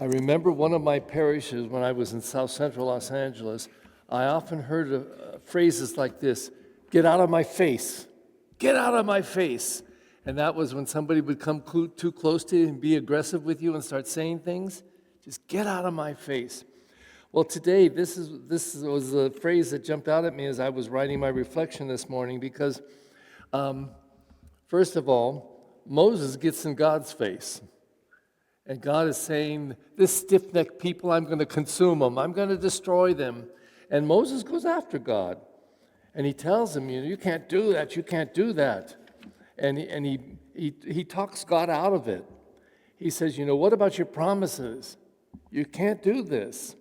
I remember one of my parishes when I was in South Central Los Angeles, I often heard phrases like this: "Get out of my face, get out of my face." And that was when somebody would come too close to you and be aggressive with you and start saying things. Just get out of my face. Well, today, this was a phrase that jumped out at me as I was writing my reflection this morning because, first of all, Moses gets in God's face. And God is saying, this stiff-necked people, I'm going to consume them. I'm going to destroy them. And Moses goes after God. And he tells him, you can't do that. You can't do that. And he talks God out of it. He says, what about your promises? You can't do this.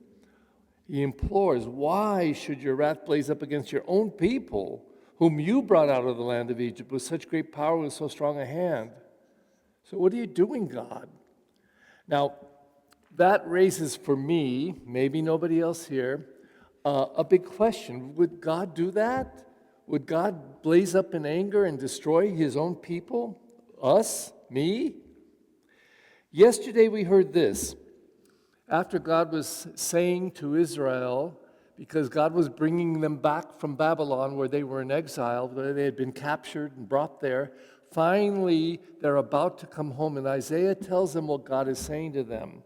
He implores, why should your wrath blaze up against your own people, whom you brought out of the land of Egypt with such great power and so strong a hand? So what are you doing, God? Now, that raises for me, maybe nobody else here, a big question. Would God do that? Would God blaze up in anger and destroy his own people? Us? Me? Yesterday we heard this. After God was saying to Israel, because God was bringing them back from Babylon where they were in exile, where they had been captured and brought there, finally they're about to come home, and Isaiah tells them what God is saying to them.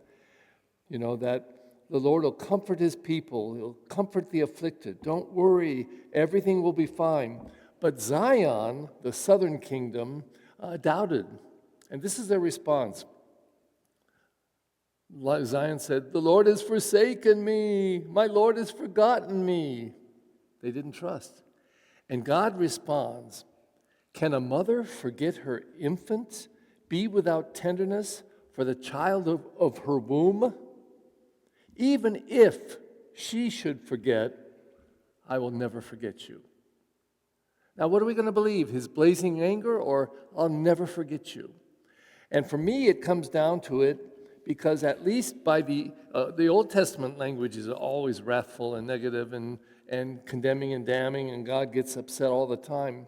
That the Lord will comfort his people, he'll comfort the afflicted. Don't worry, everything will be fine. But Zion, the southern kingdom, doubted. And this is their response. Zion said, the Lord has forsaken me. My Lord has forgotten me. They didn't trust. And God responds, can a mother forget her infant, be without tenderness for the child of her womb? Even if she should forget, I will never forget you. Now, what are we going to believe? His blazing anger, or I'll never forget you? And for me, it comes down to it, because at least by the Old Testament language is always wrathful and negative and condemning and damning, and God gets upset all the time.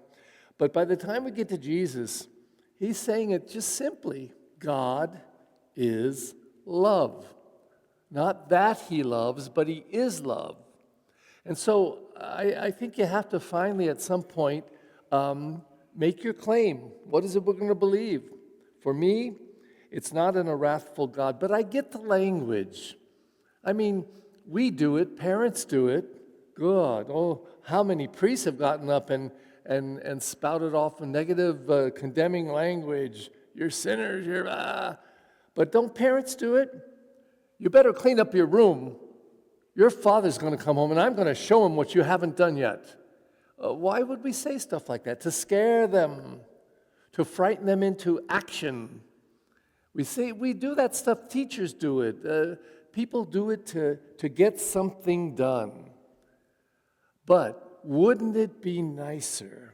But by the time we get to Jesus, he's saying it just simply, God is love. Not that he loves, but he is love. And so I think you have to finally at some point make your claim. What is it we're going to believe? For me, it's not in a wrathful God, but I get the language. I mean, we do it, parents do it. God, how many priests have gotten up and spouted off a negative, condemning language. You're sinners, But don't parents do it? You better clean up your room. Your father's going to come home, and I'm going to show him what you haven't done yet. Why would we say stuff like that? To scare them, to frighten them into action. We do that stuff. Teachers do it. People do it to get something done. But wouldn't it be nicer?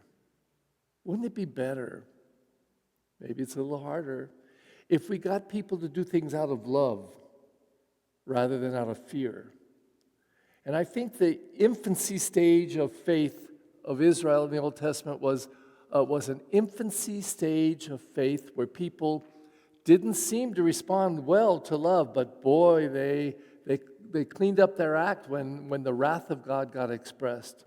Wouldn't it be better? Maybe it's a little harder. If we got people to do things out of love rather than out of fear. And I think the infancy stage of faith of Israel in the Old Testament was an infancy stage of faith where people didn't seem to respond well to love, but boy, they cleaned up their act when the wrath of God got expressed.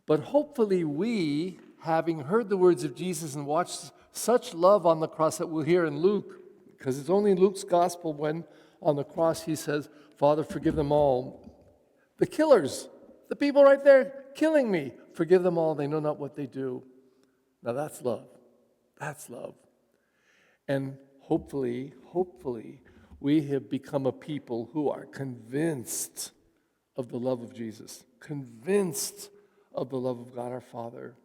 But hopefully we, having heard the words of Jesus and watched such love on the cross that we'll hear in Luke, because it's only in Luke's gospel when on the cross he says, Father, forgive them all. The killers, the people right there killing me, forgive them all, they know not what they do. Now that's love. That's love. And hopefully, we have become a people who are convinced of the love of Jesus, convinced of the love of God our Father.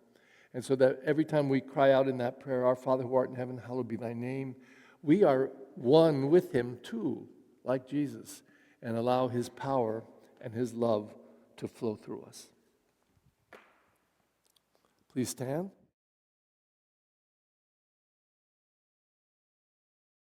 And so that every time we cry out in that prayer, Our Father who art in heaven, hallowed be thy name, we are one with him too, like Jesus, and allow his power and his love to flow through us. Please stand.